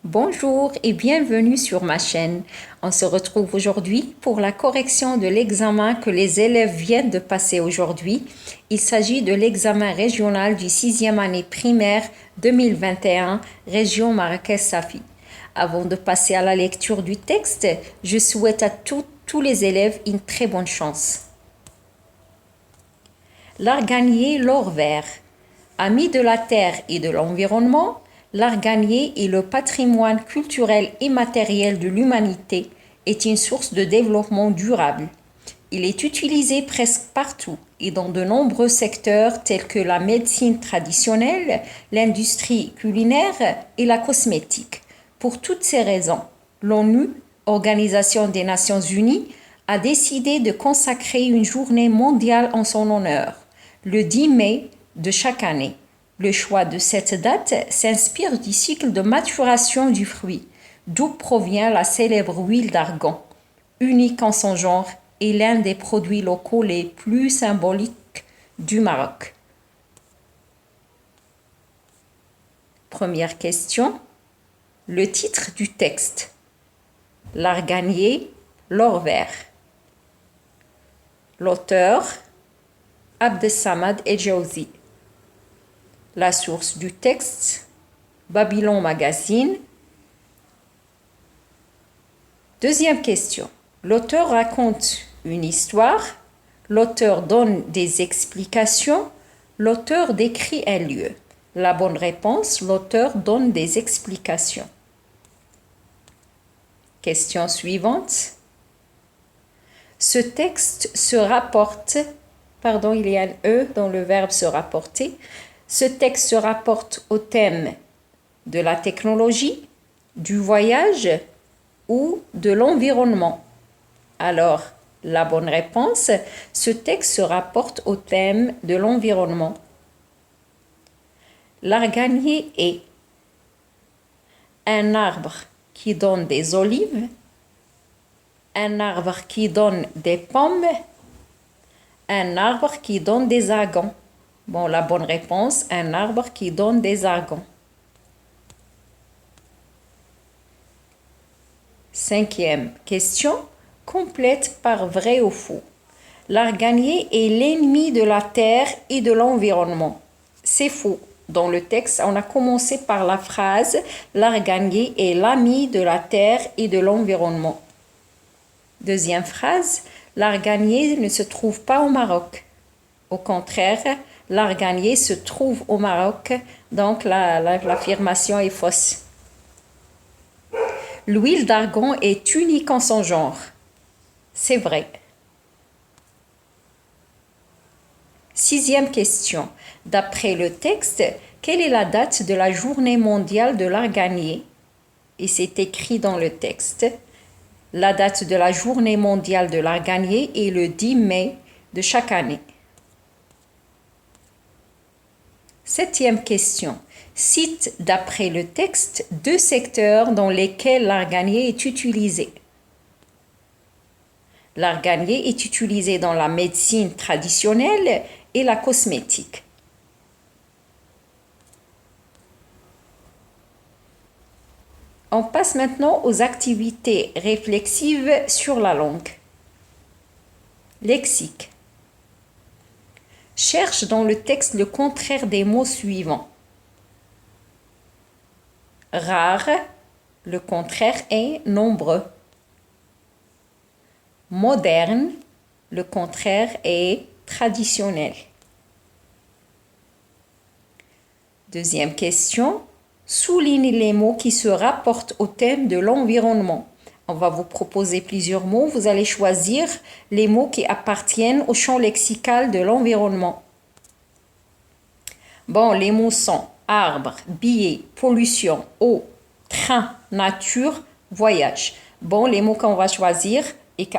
Bonjour et bienvenue sur ma chaîne. On se retrouve aujourd'hui pour la correction de l'examen que les élèves viennent de passer aujourd'hui. Il s'agit de l'examen régional du 6e année primaire 2021, région Marrakech-Safi. Avant de passer à la lecture du texte, je souhaite à tous les élèves une très bonne chance. L'arganier l'or vert. Ami de la terre et de l'environnement, l'arganier est le patrimoine culturel et matériel de l'humanité, est une source de développement durable. Il est utilisé presque partout et dans de nombreux secteurs tels que la médecine traditionnelle, l'industrie culinaire et la cosmétique. Pour toutes ces raisons, l'ONU, Organisation des Nations Unies, a décidé de consacrer une journée mondiale en son honneur, le 10 mai de chaque année. Le choix de cette date s'inspire du cycle de maturation du fruit, d'où provient la célèbre huile d'argan, unique en son genre et l'un des produits locaux les plus symboliques du Maroc. Première question. Le titre du texte. L'arganier, l'or vert. L'auteur, Abdessamad El-Jawzi. La source du texte, Babylon Magazine. Deuxième question. L'auteur raconte une histoire, l'auteur donne des explications, l'auteur décrit un lieu. La bonne réponse, l'auteur donne des explications. Question suivante. Ce texte se rapporte, il y a un E dans le verbe se rapporter. Ce texte se rapporte au thème de la technologie, du voyage ou de l'environnement. Alors, la bonne réponse, ce texte se rapporte au thème de l'environnement. L'arganier est un arbre qui donne des olives, un arbre qui donne des pommes, un arbre qui donne des agons. Bon, la bonne réponse, un arbre qui donne des agons. Cinquième question, complète par vrai ou faux. L'arganier est l'ennemi de la terre et de l'environnement. C'est faux. Dans le texte, on a commencé par la phrase « L'arganier est l'ami de la terre et de l'environnement ». Deuxième phrase, l'arganier ne se trouve pas au Maroc. Au contraire, l'arganier se trouve au Maroc, donc l'affirmation est fausse. L'huile d'argan est unique en son genre. C'est vrai. Sixième question. D'après le texte, quelle est la date de la journée mondiale de l'arganier? Et c'est écrit dans le texte. La date de la journée mondiale de l'arganier est le 10 mai de chaque année. Septième question. Cite d'après le texte 2 secteurs dans lesquels l'arganier est utilisé. L'arganier est utilisé dans la médecine traditionnelle et la cosmétique. On passe maintenant aux activités réflexives sur la langue. Lexique. Cherche dans le texte le contraire des mots suivants. Rare, le contraire est nombreux. Moderne, le contraire est traditionnel. Deuxième question. Souligne les mots qui se rapportent au thème de l'environnement. On va vous proposer plusieurs mots. Vous allez choisir les mots qui appartiennent au champ lexical de l'environnement. Bon, les mots sont arbre, billet, pollution, eau, train, nature, voyage. Bon, les mots qu'on va choisir et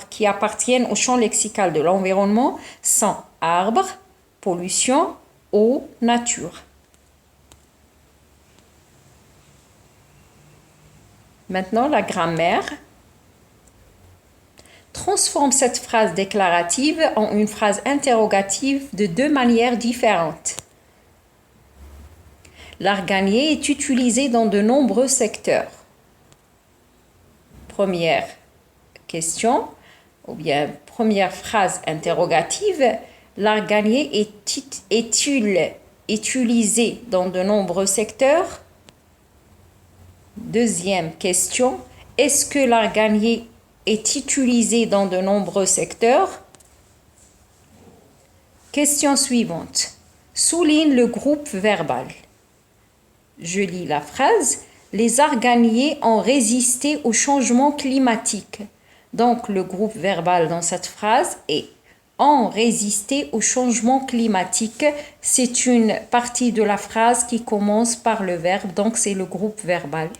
qui appartiennent au champ lexical de l'environnement sont arbre, pollution, eau, nature. Maintenant, la grammaire. Transforme cette phrase déclarative en une phrase interrogative de 2 manières différentes. L'art gagné est utilisé dans de nombreux secteurs. Première question, ou bien première phrase interrogative. L'art gagné est-il utilisé dans de nombreux secteurs? Deuxième question, est-ce que l'art gagné est utilisé dans de nombreux secteurs? Question suivante. Souligne le groupe verbal. Je lis la phrase. Les arts gagnés ont résisté au changement climatique. Donc, le groupe verbal dans cette phrase est ont résisté au changement climatique. C'est une partie de la phrase qui commence par le verbe, donc c'est le groupe verbal.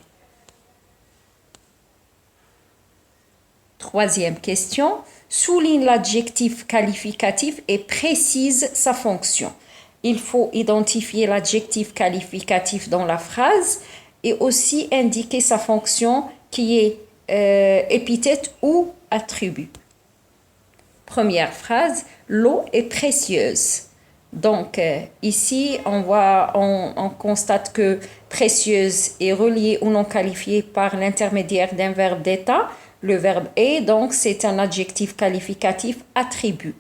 Troisième question, souligne l'adjectif qualificatif et précise sa fonction. Il faut identifier l'adjectif qualificatif dans la phrase et aussi indiquer sa fonction qui est épithète ou attribut. Première phrase, l'eau est précieuse. Donc, ici, on constate que précieuse est reliée ou non qualifiée par l'intermédiaire d'un verbe d'état. Le verbe est, donc, c'est un adjectif qualificatif attribut.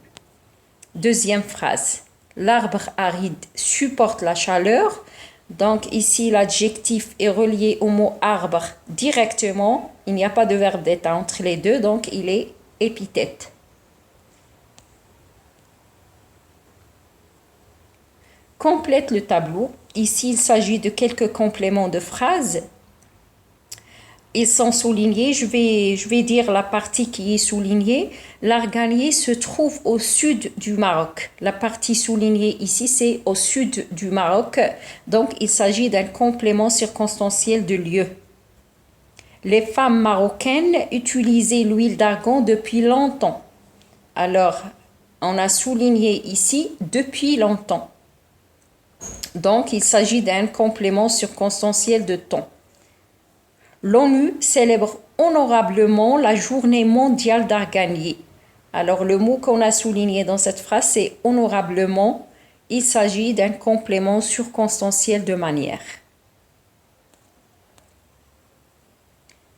Deuxième phrase, l'arbre aride supporte la chaleur. Donc, ici, l'adjectif est relié au mot arbre directement. Il n'y a pas de verbe d'état entre les deux, donc il est épithète. Complète le tableau. Ici, il s'agit de quelques compléments de phrases. Ils sont soulignés. Je vais dire la partie qui est soulignée. L'art gagné se trouve au sud du Maroc. La partie soulignée ici, c'est au sud du Maroc. Donc, il s'agit d'un complément circonstanciel de lieu. Les femmes marocaines utilisaient l'huile d'argan depuis longtemps. Alors, on a souligné ici « depuis longtemps ». Donc, il s'agit d'un complément circonstanciel de temps. L'ONU célèbre honorablement la journée mondiale d'art gagné. Alors, le mot qu'on a souligné dans cette phrase, c'est honorablement. Il s'agit d'un complément circonstanciel de manière.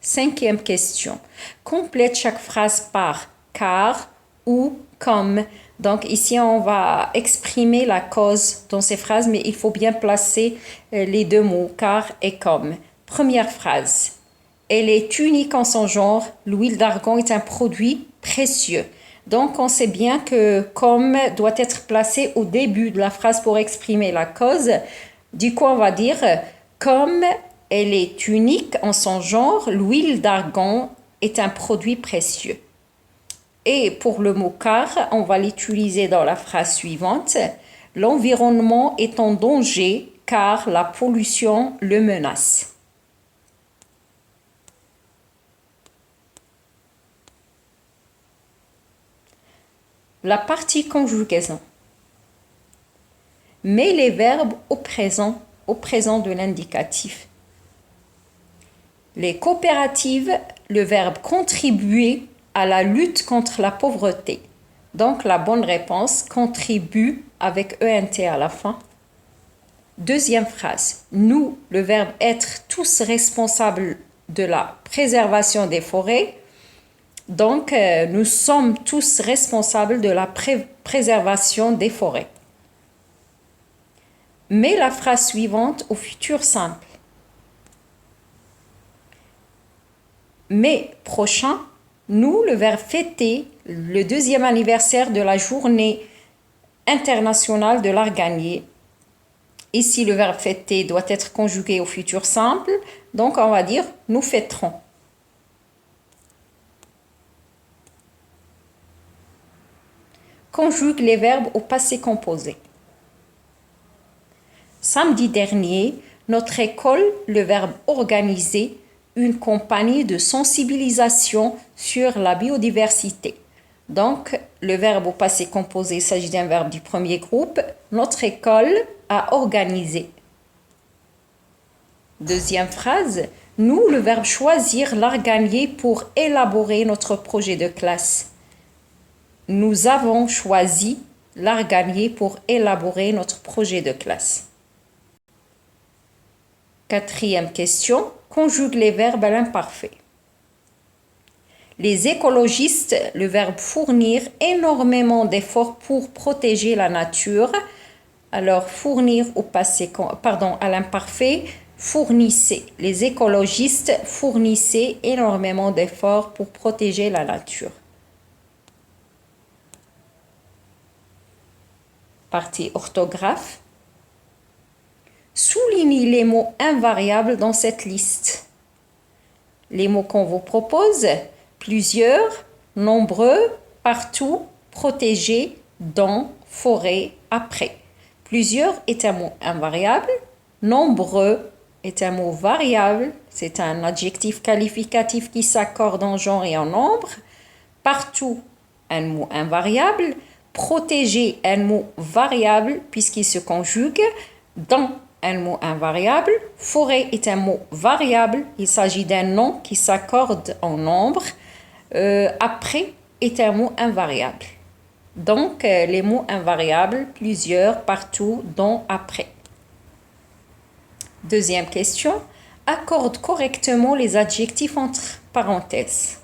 Cinquième question. Complète chaque phrase par car ou comme. Donc ici, on va exprimer la cause dans ces phrases, mais il faut bien placer les deux mots, car et comme. Première phrase. Elle est unique en son genre. L'huile d'argan est un produit précieux. Donc, on sait bien que comme doit être placé au début de la phrase pour exprimer la cause. Du coup, on va dire comme elle est unique en son genre, l'huile d'argan est un produit précieux. Et pour le mot car, on va l'utiliser dans la phrase suivante. L'environnement est en danger car la pollution le menace. La partie conjugaison. Mets les verbes au présent de l'indicatif. Les coopératives, le verbe contribuer à la lutte contre la pauvreté. Donc, la bonne réponse, contribue avec ENT à la fin. Deuxième phrase, nous, le verbe être tous responsables de la préservation des forêts. Donc, nous sommes tous responsables de la préservation des forêts. Mets la phrase suivante au futur simple. Mai prochain, nous, le verbe fêter, le deuxième anniversaire de la journée internationale de l'art gagné. Ici, le verbe fêter doit être conjugué au futur simple. Donc, on va dire nous fêterons. Conjugue les verbes au passé composé. Samedi dernier, notre école, le verbe organiser, une campagne de sensibilisation sur la biodiversité. Donc, le verbe au passé composé s'agit d'un verbe du premier groupe. Notre école a organisé. Deuxième phrase, nous, le verbe choisir, l'art gagné pour élaborer notre projet de classe. Nous avons choisi l'art gagné pour élaborer notre projet de classe. Quatrième question, conjugue les verbes à l'imparfait. Les écologistes, le verbe fournir énormément d'efforts pour protéger la nature. Alors, fournir au passé, à l'imparfait, fournissez. Les écologistes fournissaient énormément d'efforts pour protéger la nature. Partie orthographe. Soulignez les mots invariables dans cette liste. Les mots qu'on vous propose, plusieurs, nombreux, partout, protégé, dans, forêt, après. Plusieurs est un mot invariable, nombreux est un mot variable, c'est un adjectif qualificatif qui s'accorde en genre et en nombre. Partout, un mot invariable, protégé, un mot variable puisqu'il se conjugue, dans, un mot invariable, forêt est un mot variable, il s'agit d'un nom qui s'accorde en nombre, après est un mot invariable. Donc, les mots invariables, plusieurs, partout, dont, après. Deuxième question, accorde correctement les adjectifs entre parenthèses.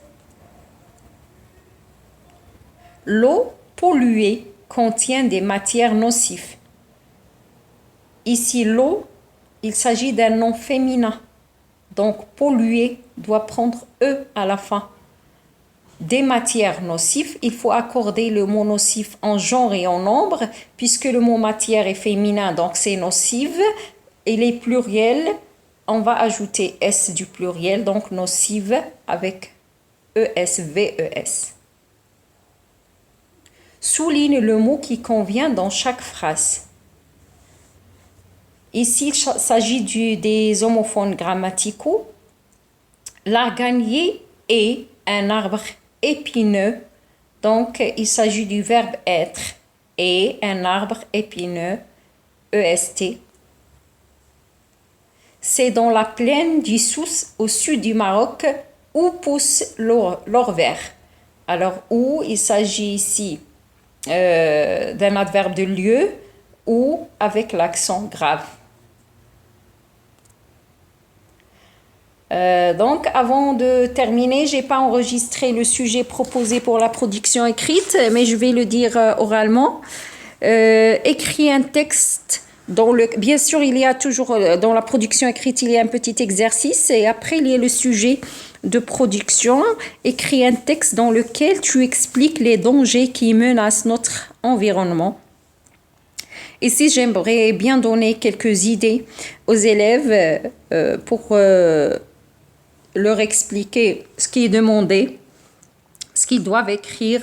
L'eau polluée contient des matières nocives. Ici, l'eau, il s'agit d'un nom féminin. Donc, polluée doit prendre E à la fin. Des matières nocives, il faut accorder le mot nocif en genre et en nombre, puisque le mot matière est féminin, donc c'est nocive. Et les pluriels, on va ajouter S du pluriel, donc nocive avec ES, VES. Souligne le mot qui convient dans chaque phrase. Ici, il s'agit des homophones grammaticaux. L'arganier est un arbre épineux, donc il s'agit du verbe être, et un arbre épineux, EST. C'est dans la plaine du Souss, au sud du Maroc, où pousse l'orvers. Alors, où, il s'agit ici d'un adverbe de lieu, ou avec l'accent grave. Donc, avant de terminer, je n'ai pas enregistré le sujet proposé pour la production écrite, mais je vais le dire oralement. Écris un texte bien sûr, il y a toujours, dans la production écrite, il y a un petit exercice et après, il y a le sujet de production. Écris un texte dans lequel tu expliques les dangers qui menacent notre environnement. Ici, j'aimerais bien donner quelques idées aux élèves pour leur expliquer ce qui est demandé, ce qu'ils doivent écrire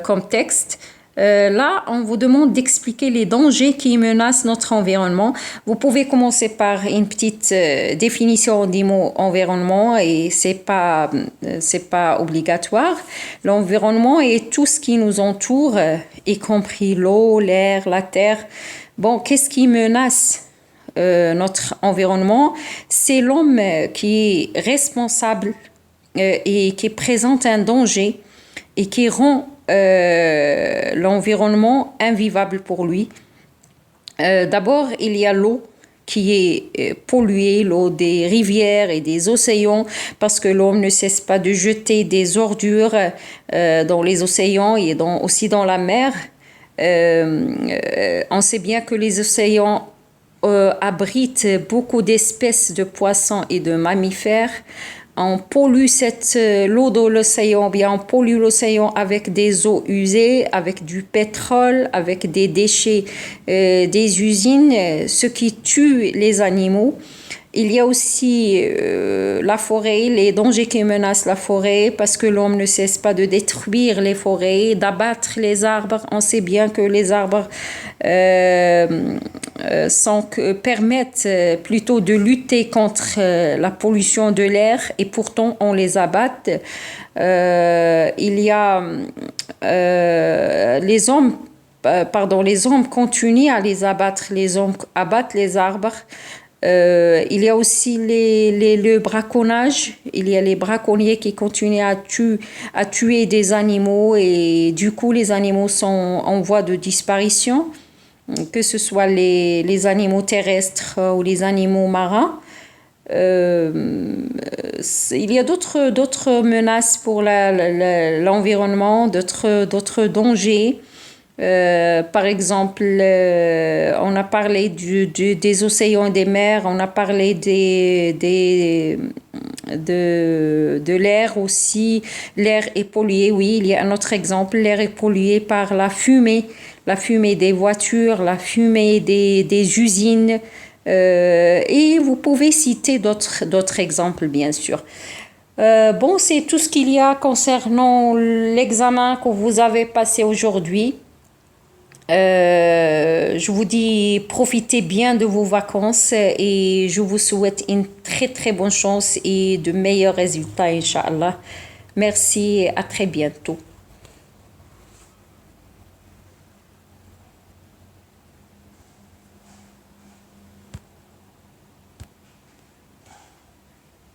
comme texte. Là, on vous demande d'expliquer les dangers qui menacent notre environnement. Vous pouvez commencer par une petite définition du mot environnement et c'est pas obligatoire. L'environnement est tout ce qui nous entoure, y compris l'eau, l'air, la terre. Bon, qu'est-ce qui menace notre environnement? C'est l'homme qui est responsable et qui présente un danger et qui rend l'environnement invivable pour lui. D'abord, il y a l'eau qui est polluée, l'eau des rivières et des océans, parce que l'homme ne cesse pas de jeter des ordures dans les océans et aussi dans la mer. On sait bien que les océans abritent beaucoup d'espèces de poissons et de mammifères. On pollue l'eau de l'océan, bien on pollue l'océan avec des eaux usées, avec du pétrole, avec des déchets des usines, ce qui tue les animaux. Il y a aussi la forêt, les dangers qui menacent la forêt, parce que l'homme ne cesse pas de détruire les forêts, d'abattre les arbres. On sait bien que les arbres permettent plutôt de lutter contre la pollution de l'air et pourtant on les abat. Il y a les hommes continuent à les abattre, les hommes abattent les arbres. Il y a aussi le braconnage. Il y a les braconniers qui continuent à tuer des animaux et du coup les animaux sont en voie de disparition. que ce soit les animaux terrestres ou les animaux marins. Il y a d'autres menaces pour l'environnement, d'autres dangers. Par exemple, on a parlé des océans et des mers, on a parlé de l'air aussi. L'air est pollué, oui, il y a un autre exemple. L'air est pollué par la fumée des voitures, la fumée des usines. Et vous pouvez citer d'autres exemples, bien sûr. Bon, c'est tout ce qu'il y a concernant l'examen que vous avez passé aujourd'hui. Je vous dis, profitez bien de vos vacances et je vous souhaite une très très bonne chance et de meilleurs résultats, Inch'Allah. Merci, à très bientôt.